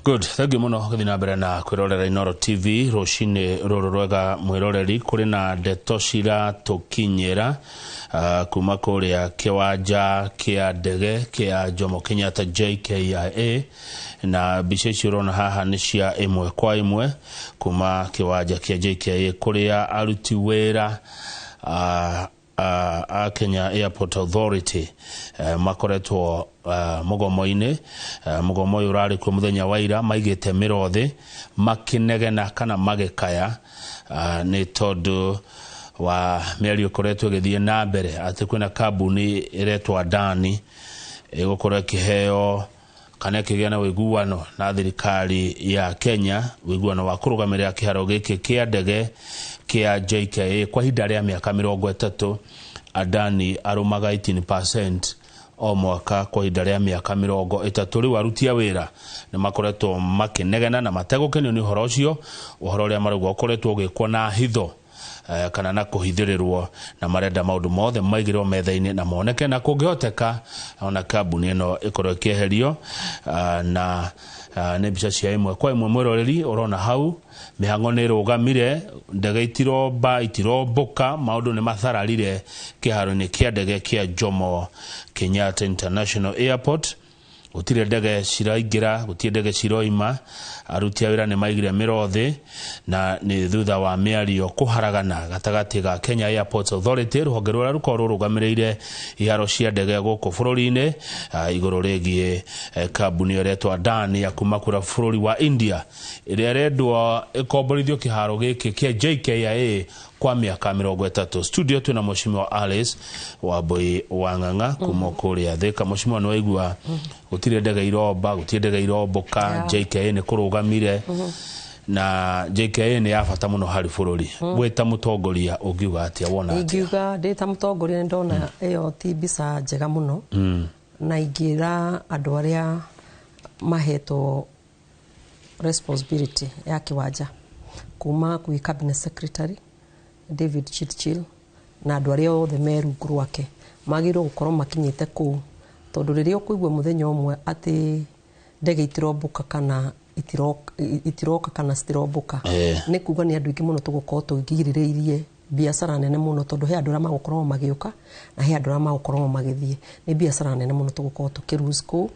Good, thank you muno githina mbere na kwirorera Inoro TV rucini ruru rwega mwiroreri kuri na ndeto cira tukinyira kuma kuria kiwanja kia ndege kia Jomo Kenyatta JKIA na bica cirona haha ni cia imwe kwa imwe kuma kiwanja kia JKIA kuria aruti wera Kenya Airport Authority makoretwo mugomo-ini mugomo urari ku muthenya wa ira maigite mirothe makinegena kana magikaya ni tondu wa miario koretwo githie na mbere ati kwina kambuni iretwa Adani igukora kiheo kana kigena wiguano na thirikari ya Kenya wiguano wa kurugamirira kiharo giki kia ndege kia JKIA kwa hinda ria miaka 30 Adani arumaga 18% o mwaka kwa hinda ria miaka 30 riu arutia wira ni makoretwo makinegena na mategukenio ni uhoro ucio uhoro ria marugwa ukoretwo ugikwo na hitho kana na kuhithirirwo na marenda maundu mothe maigirwo metha-ini na moneke na kungihoteka ona kambuni ino ikorwo kieherio na ne bica cia imwe kwa imwe mwiroreri urona hau mihango ni rugamire ndege itiromboka maundu ni mathararire kiharo-ini kia ndege kia Jomo Kenyatta International Airport gutire ndege ciraingira gutire ndege ciroima aruti a wira ni maigire mirothe na ni thutha wa miario kuharagana gatagati ga Kenya Airports Authority ruhonge rwa rukorwo rugamirire iharo cia ndege guku bururi-ini iguru rigie kambuni iretwa Adani ya kuma kura bururi wa India iria rendwa ikomborithio kiharo giki kia JKIA kwa miaka 30. Studio tuna mheshimiwa Alice Wambui Wang'ang'a kuma kuria Thika. Mheshimiwa no igua gutire ndege iromba gutire ndege iromboka JKIA ni kurugamire na JKIA ni yafata muno hari bururi gwita mutongoria ungiuga atia wona atia ingiuga ndita mutongoria ndona iyo ti bisa njega muno na ingira andu aria maheto responsibility ya kiwanja kuma ku cabinet secretary David Chitchil na andu aria othe merungu rwake magirwo gukorwo makinyite ku tondu riria ukuigwa muthenya umwe ati ndege itiromboka kana itiroka kana stiromboka ni kuga ni andu ingi muno tugukorwo tugigirireirie biashara nene muno tondu he andu aria magukorwo magioka na he andu aria magukorwo magithie ni biashara nene muno tugukorwo tukiruse ku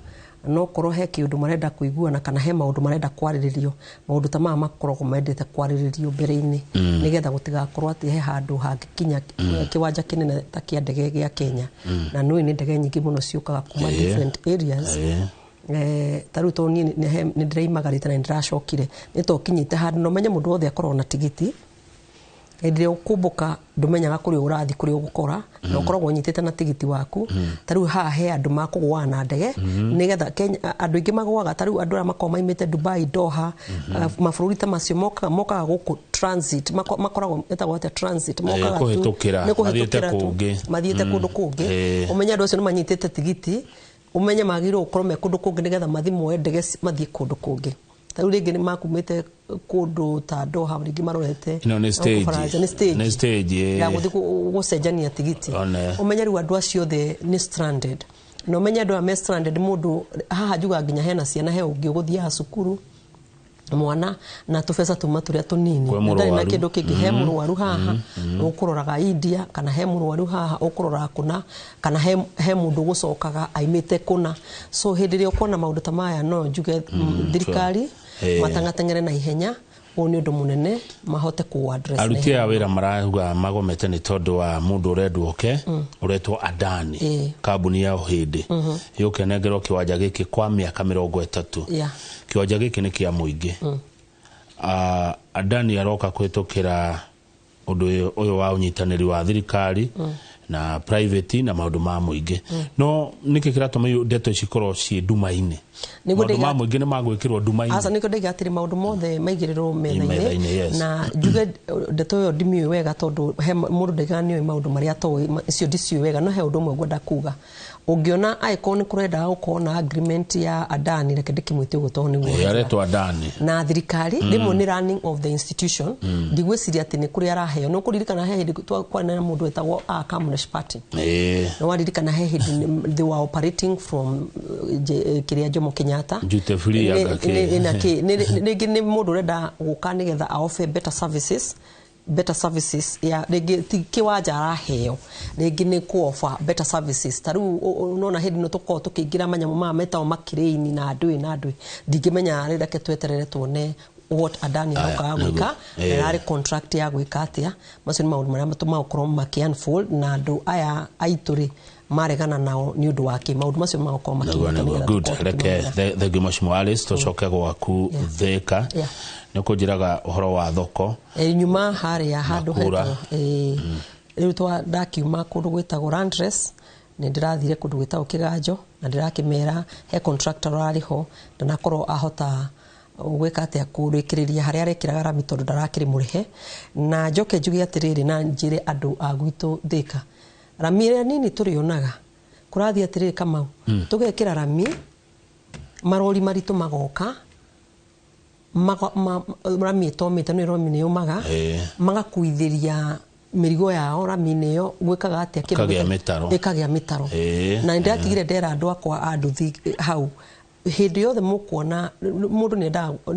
no korwo he kiundu marenda kuiguana kana he maundu marenda kwariririo maundu ta mama makoragwo mendete kwariririo mbere-ini nigetha gutigakorwo ati he handu hangikinya kiwanja kinene ta kia ndege gia Kenya na no ni ndege nyingi muno ciukaga kuma different areas taru to ni ndiraimagarite na ndiracokire ni to kinyite handu no menye mundu wothe akorwo na tigiti endire ukumbuka ndumenyaga kuri urathi kuri ugukora no korwo nyitete na tigiti waku taru ha he andu makugwa na ndege nigetha Kenya andu ingi magwaga taru andu aria makoma imite Dubai Doha mafururi ta macio mokaga guku transit makoragwo etagwo ate transit mokaga kuhitukira mathiete kundu kungi umenya andu acio ni manyitete tigiti umenye magiro ukorwo me kundu kungi nigetha mathimo ndege mathie kundu kungi taru ringi ni makumite kundu ta Doha ringi marorete ni stage ya guthi gucenjania tigiti umenya riu andu acio the ni stranded no umenya andu ame stranded mundu haha juga nginya hena ciana he ungi guthia cukuru mwana na tubesa tumaturia tunini ndari na kindu kingi he murwaru haha ukuroraga India kana he murwaru haha ukurora kuna kana he mundu gucokaga aimite kuna so hindirio kuona maundu ta maya no njuge thirikari matangatengere na ihenya oni undu munene mahote ku address aruti a wira marauga magomete ni tondu wa mundu uredwo oke uretwo Adani kambuni ya uhindi yukenengerwo kiwanja giki kwa miaka 30 kiwanja giki ni kia muingi Adani aroka kwitukira undu uyu wa unyitaniri wa thirikari na private na maundu ma muingi no niki kiratuma ndeto cikorwo ci nduma-ini maundu ma muingi ni magwikirwo nduma-ini asa niko ndege atiri maundu mothe maigirirwo metha-ini na njuge ndeto yo ndimi wega tondu he mundu ndegani maundu maria to icio ndicio wega no he undu umwe ngwenda kuga ungiona aiko ni kurenda gukona agreement ya Adani reke ndikimwite uguto ni gwe yaretwo Adani na thirikari ndimo ni running of the institution ndigwiciria ati ni kuri araheo no kuririkana he kwa na mundu etagwo akamu Communist Party. No waririkana he hindi they were operating from kiria Jomo Kenyatta. Jute free ni mundu renda guka nigetha offer better services ya rigi kiwanja araheo rigi ni ku offer better services taru unona hindi no tuko tukigira manyamo ma meta makireini na andui ndigimenya renda ke tweterere tuone what Adani noka gwika na ari contract ya gwika atia macio ni maundu maria matuma ukorwo makiunfold na andu aya aituri maregana nao ni undu wake maundu macio magoko makinyana. Good, reke the Gimashimo Alice tocoke gwaku Thika nikujiraga uhoro wa thoko nyuma hari ya handu heto riu twa ndakiuma kundu gwitagwo Landress ni ndirathire kundu gwitagwo Kiganjo na ndirakimera he contractor ariho ndanakorwo ahota gwika atia kurikiriria haria arekiraga rami tondu ndarakiri murihe na njoke njugi atiriri na njire andu agwitu Thika rami ria nini turionaga kurathia atiriri kama tugekira rami marori maritu magoka rami tomete ni rami ni umaga magakuithiria mirigo yao rami neyo gwikaga atia kagea mitaro na ndatigire ndera andu akwa andu hau hindi yothe mukuona mundu ni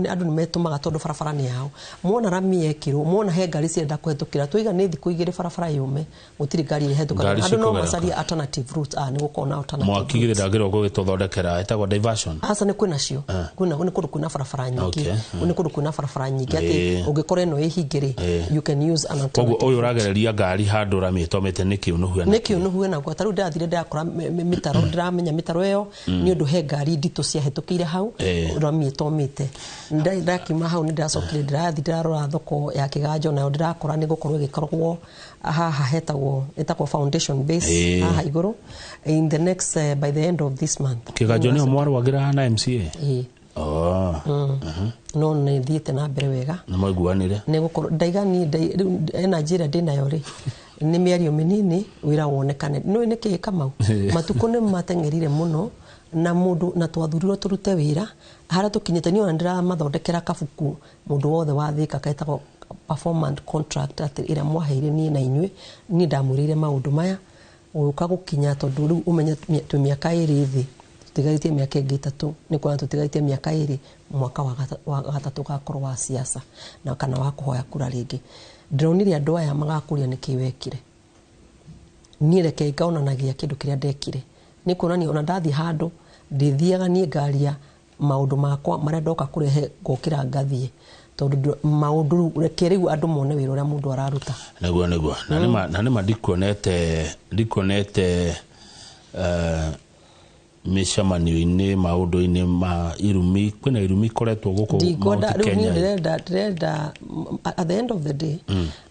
andu ni metumaga tondu barabara ni yao muona rami yekirwo muona he ngari cienda kuhetukira twiga ni thiku igire barabara yume gutiri ngari ihetuka andu no macaria alternative routes ni gukona alternative mwakigire ndagirwo gugitothondekera etagwo diversion asa ni kwina cio kwina ni kundu kwina barabara nyingi ni kundu kwina barabara nyingi ati ungikora ino ihingire you can use an alternative koguo uyu uragereria ngari handu rami tomete nikiunuhwe na gwataru ndathire ndakora mitaro ndiramenya mitaro eyo ni undu he ngari ndito hetukire hau rami tomite ndakima hau ndacokire ndirarora thoko ya Kiganjo na ndirakora ni gukorwo gikorwo haha hetagwo foundation base haha iguru in the next by the end of this month Kiganjo ni omwaro wagira na MCA no ni thiete na mbere wega na maiguanire ni gukorwo ndaigani Nigeria ndinayo ri ni miario minini wira wonekane no ni ki Kamau matuko ni matengerire muno na mundu na twathurirwo turute wira hara tukinyete ni ndira mathondekera kabuku mundu wothe wa Thika kaitagwo performance contract ati ira mwaheire ni na inywe ni ndamurire maundu maya uka gukinya tondu riu umenya miaka iri thi tutigaitie miaka ingi 3 ni kwa tutigaitie miaka iri mwaka wa gatatu gakorwo wa siasa na kana wa kuhoya kura ringi ndronire andu aya magakuria ni kiwekire ni reke ngaonanagia kindu kiria ndekire ni kuonania ona ndathi handu ndithiaga ni ngaria maundu makwa maria ndoka kurehe gokira ngathie tondu maundu reke riu andu mone wira uria mundu araruta neguo na nima ndikonete mishamanio-ini maundu-ini ma irumi kwina irumi koretwo guku Kenya ndirenda at the end of the day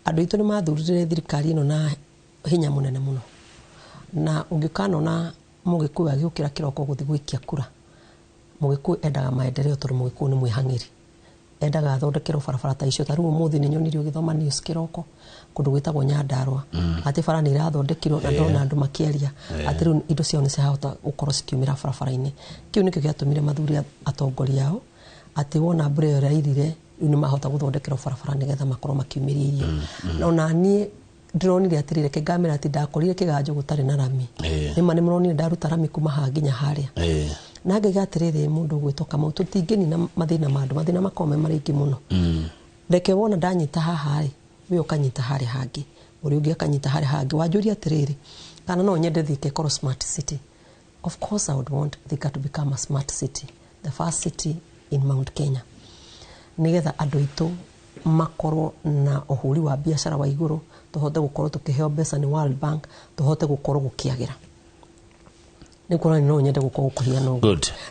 andu itu ni mathurire thirikari ino na hinya munene muno na ungikanona Mugiku agiukira kiroko guthi gwikia kura Mugiku endaga maendeleo tondu Mugiku ni mwihangiri endaga athondekero barabara ta icio taru umuthi ni nyonirio githoma news kiroko kundu gwitagwo Nyandarua ati bara ni irathondekirwo na ndona andu makiaria ati riu indo cio ni cihota ukorwo cikiumira barabara-ini kiu nikio giatumire mathuri atongoria yao ati wona mbura iyo rairire riu ni mahota guthondekero barabara nigetha makorwo makiumiria irio na nie ndironire atirire ke ngamera ati ndakorire Kiganjo gutari na rami ni mane muronire ndaruta rami kuma ha nginya haria na ngatirire mundu gwitoka mau tutingeni na mathina makome maringi muno reke wona ndanyita haha ri we ukanyita hari hangi uri ungi akanyita hari hangi wanjuria atirire kana no nyende Thika ikorwo smart city. Of course I would want Thika to become a smart city, the first city in Mount Kenya, nigetha andu itu makorwo na uhuri wa biashara wa iguru tuhote gukorwo tukiheo mbeca ni World Bank tuhote gukorwo gukiagira ni kurani no nyende gukorwo kuhia no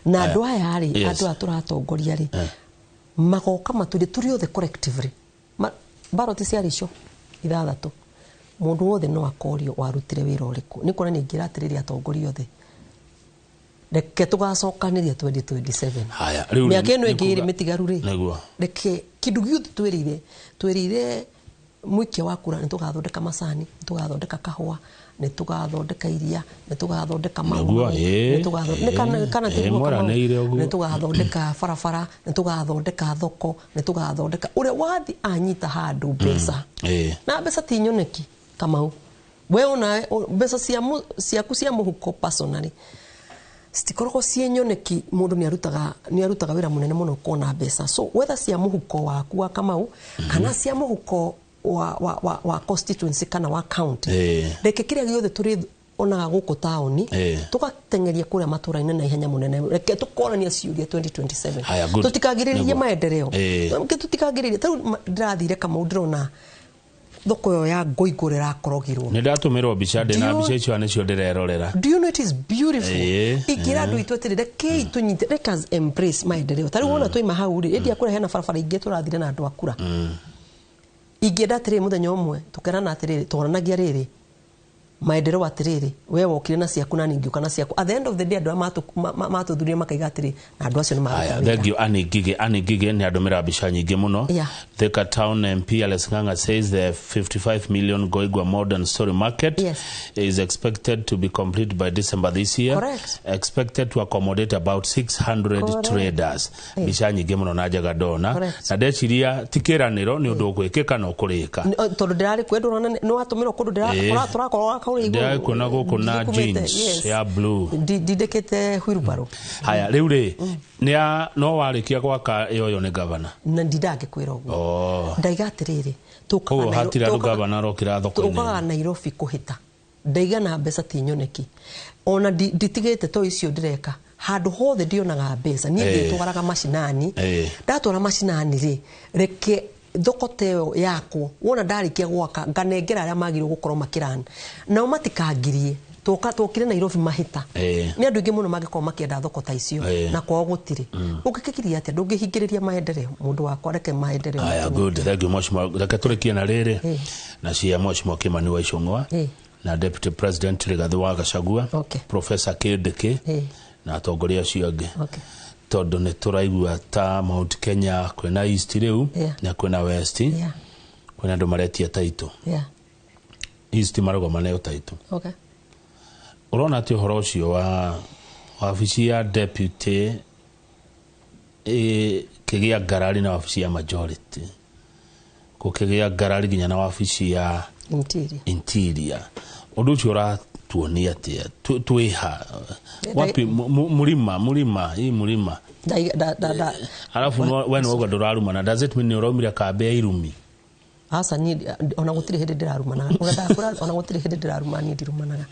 na andu aya ari andu aturatongoria ri magoka maturi turi othe collectively baroti cia ricio ithathatu mundu wothe no akorio warutire wira uriku ni kurani ngira atiriri atongoria othe reke tugacokaniria 2027 haya riu ni akeno ingiri mitigaru ri reke kindu giothe twirire mwike wa kura ni tugathondeka macani tugathondeka kahua ni tugathondeka iria ni tugathondeka maua ni tugathondeka kana ni tugathondeka barabara ni tugathondeka thoko ni tugathondeka ure wathi anyita handu mbeca na mbeca ti nyoneki Kamau we ona mbeca ciaku cia muhuko personally stikoragwo ciĩnyoneki mundu ni arutaga wira munene muno kona mbeca so whether cia muhuko waku wa Kamau kana cia muhuko wa constituency kana wa county reke kiria giothe turi onaga guku taoni tugatengeria kuria matura-ini na ihenya munene reke tukorania ciuria 2027 tutikagiririe maendeleo tutikagiririe tau ndirathire Kamau ndirona thoko yo ya Ngoigũ irakorogirwo ni ndatumirwo bica ndi na bica icio anicio ndirerorera. Do you know it is beautiful igira andu itu atirire ke tunyite let us embrace maendeleo tari wona twa hau ri endia kura hena barabara ingi turathire na andu akura ingenda atiri muthenya umwe tukerana atiri twaranagia riri maendeleo atiriri we wokire na ciaku na ningi ukana ciaku at the end of the day andu matuthuria makaiga atiri na andu acio ni maruta. Thank you Annie Gige ni andumira bica nyingi muno. Thika Town MP Alex Ng'ang'a says the 55 million Ngoigũ modern story market is expected to be complete by December this year. Correct. Expected to accommodate about 600 traders. Bica nyingi muno na njaga ndona na ndeciria tikiraniro ni undu gwikika no kurika tondu ndirari kwendu no atumirwo kundu turakorwo ndia kuna guku na jeans ya blue didekete wheelbarrow. Haya riu ri no warikia gwaka iyo ni governor na ndidage kwira uguo ndaiga atiriri tukaga hatira governor rokira thoko-ini tukaga Nairobi kuhita ndaiga na mbeca tinyoneki ona nditigite to icio ndireka handu hothe ndionaga mbeca ni nditwaraga macinani ndatwara macinani ri reke thoko teo yako wona ndarikia gwaka nganengera aria magirwo gukorwo makirana nao matikagirie tukire Nairobi mahita ni andu ingi muno magikorwo makienda thoko ta icio na kwao gutiri ukikikiria ati ndungihingiriria maendeleo mundu wakwa reke maendeleo. Aya good thank you much reke turikie na riri na cia Mheshimiwa Kimani wa Ichung'wa na Deputy President Rigathi wa Gachagua Professor Kindiki na atongoria acio angi tondu ni turaigua ta Mount Kenya kwina East riu na kwina West kwina andu maretia taito East maragoma nayo taito urona ati uhoro ucio wa wabici ya deputy kigia ngarari na wabici ya majority kukigia ngarari ginya na wabici ya interior undu ucio uratuonia atia twiha wapi mulima alafu when woga nduraruma na does it mean ni uraumira kambe ya irumi asa ni ona gutiri hindi ndirarumanaga urenda ona gutiri hindi ndiraruma ni ndirumanaga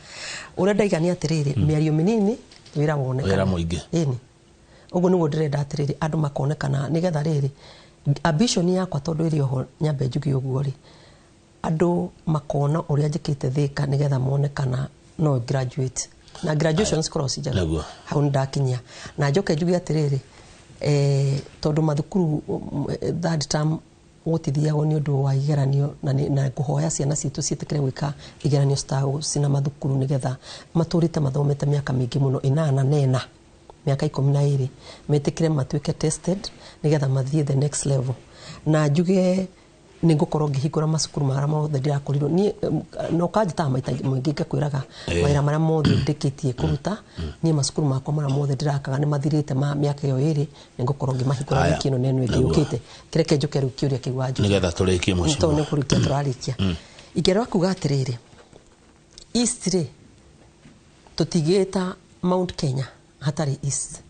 urenda igani atiriri miario minini wira wonekana wira muingi ini ugo nigo ndirenda atiriri andu makonekana nigetha riri ambition yakwa tondu iri ho nyambe njugi uguo ri andu makona uria njikite Thika nigetha monekana no graduate na graduation scores jaga hau ndakinya na njoke njugi atiriri tondu mathukuru third term gutithiago ni undu wa igeranio na kuhoya ciana citu cietekere gwika igeranio cina mathukuru nigetha maturite mathomete miaka mingi muno 8 miaka 12 metekire matuike tested nigetha mathie the next level na njuge ningukorwo ngihingura macukuru mara mothe ndirakorirwo ni no kanjita maita mwingi ngakwiraga wira mara mothe ndikitie kuruta ni macukuru makwa mara mothe ndirakaga ni mathirite ma miaka iyo iri ningukorwo ngimahingura wiki ino nenu ngiukite kireke njuke riu kiuria kiwaju nigetha turikie mucimo to ni kurikia turarikia igerwa kuga atiriri East ri tutigita Mount Kenya hatari East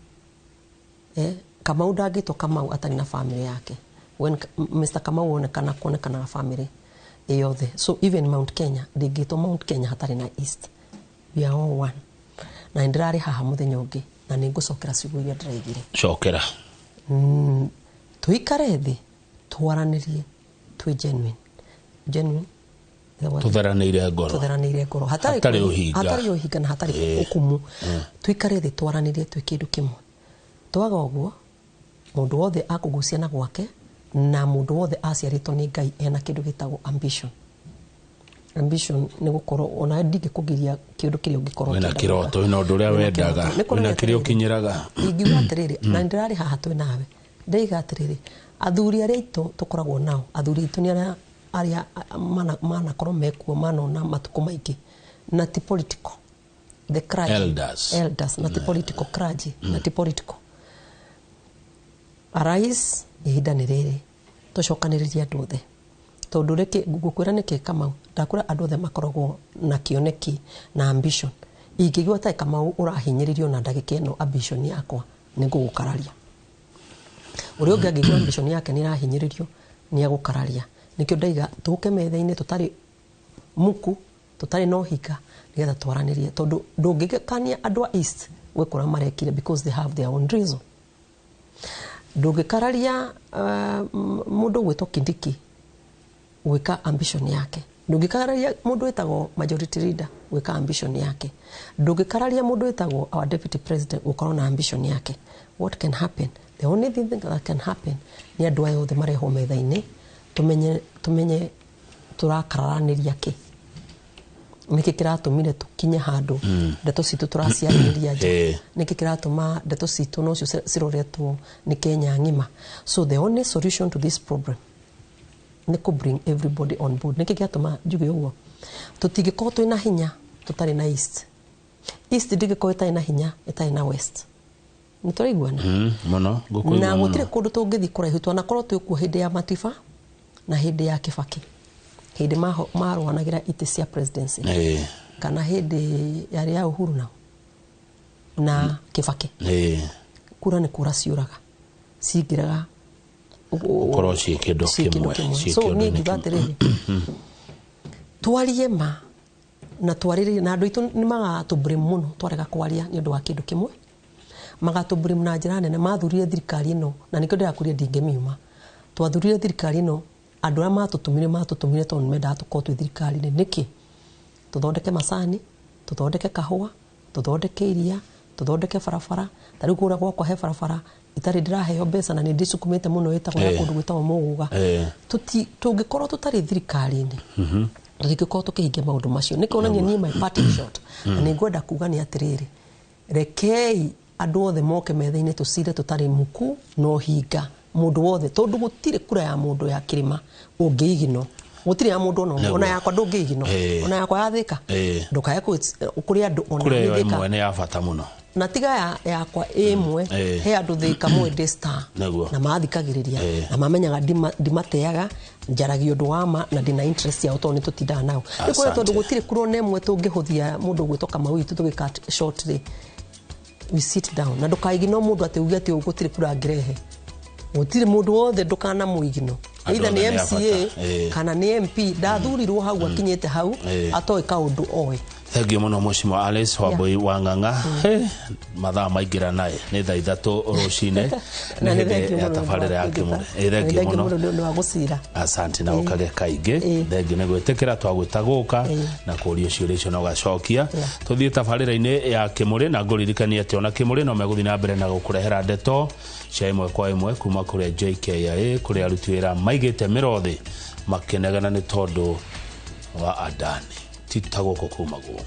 Kamau ndagitwo Kamau atari na family yake when Mr. Kamau onekana na family yothe so even Mount Kenya digito Mount Kenya hatari na East we are all one na ndirari haha muthenya ungi na ningucokera ciugo iria ndiraigire cokera tuikare thi twaranirie twi genuine tutharanire ngoro hatari uhinga na hatari ukumu tuikare thi twaranirie twi kindu kimwe twaga uguo mundu wothe akugucia na gwake na mundu wothe aciaritwo ni Ngai ena kindu gitagwo ambition ni gukorwo ona ndige kugiria kindu kiria ungikorwo na kiroto ino ndu ria wendaga na kiria ukinyiraga ingiuga atiriri na ndirari haha twi nawe ndaiga atiriri athuri aria itu tukoragwo nao athuri itu ni aria mana korwo mekuo manona matuko maingi na ti political the clergy elders na ti political clergy na ti political arais ihinda ni riri tucokaniriria andu othe tondu reke ngukwira niki Kamau ndakura andu othe makoragwo na kioneki na ambition ingigwa ta Kamau urahinyiririo na ndagika ino ambition yakwa ni ngugukararia urio ngigwa ambition yake ni irahinyiririo ni agukararia nikio ndaiga tuke metha-ini tutari muku tutari no hika nigetha twaranirie tondu ndungikania andu a East wekora marekire because they have their own reason ndungikararia mundu gwitwo Kindiki weka ambition yake ndungikararia mundu wetagwo majority leader weka ambition yake ndungikararia mundu wetagwo our deputy president ukorwo na ambition yake what can happen the only thing that can happen ni andu ayo the mareho metha-ini tumenye turakararaniria ki niki kiratumire tukinye handu ndeto citu turaciarĩrĩria nja niki kiratuma ndeto citu no cio ciroretwo ni Kenya ngima so the only solution to this problem ni to bring everybody on board niki kiatuma njuge uguo tutigiko twina hinya tutari na East ndigiko itai na hinya itai na West nituraiguana muno na gutire kundu tungithi kuraihu twanakorwo twikuo hindi ya Matiba na hindi ya Kibaki hindi marwanagira ite cia presidency kana hindi yari ya Uhuru na Kibaki kura ni kura ciuraga cingiraga ukoro cie kindu kimwe so ni ngigatiriri twarie ma na twarire na andu itu ni magatubrim muno twarega kwaria ni undu wa kindu kimwe magatubrim na njira nene mathurire thirikari ino na nikio ndirakuria ndingemiuma twathurire thirikari ino andu a matutumire tondu menda tuko twi thirikari ni niki tuthondeke macani tuthondeke kahua tuthondeke iria tuthondeke barabara tari kura gwakwa he barabara itari ndiraheo mbeca na ni ndisukumite muno itagwo ya kundu gwitagwo Muguga tungikorwo tutari thirikari-ini tugikorwo tukihingia maundu macio nikonania ni my party shot na ningwenda kuga ni atiriri rekei andu othe moke metha-ini tucire tutari muku no hinga mundu wothe tondu gutire kura ya mundu ya kirima ungiigino gutire ya mundu ona yakwa ndungiigino ona yakwa yathika ndukaye kuri andu ona imwe ni ya bata muno na tiga yakwa imwe he andu thika mwende star na mathikagiriria na mamenyaga ndimateaga njaragio ndu wama na ndina interest ya uto ni tutinda nao nikore tondu gutire kura nemwe tungihuthia mundu gwitwo Kamau itu tugika shortly we sit down na ndukaigino mundu ateugia ati ugutire kura ngirehe gutire mundu wothe ndukana muigino either ni MCA kana ni MP ndathurirwo hau akinyete hau atoe kaundu oe thengio muno Mheshimiwa Alice Wambui Wang'ang'a mathaa maingira nae ni thaa 3 rucine na hindi ya tabarira ya Kimure thengio muno ndu wa gucira asante na ukage kaingi thengio ni gwitikira twagwitaguka na kuria ciuria icio na ugacokia tuthie tabarira-ini ya Kimure na nguririkania ati ona Kimure no meguthi na mbere na gukurehera ndeto cia imwe kwa imwe kuma kuria JKIA kuria aruti wira maigite mirothi makenegana ni tondu wa Adani titagoko kumaguo.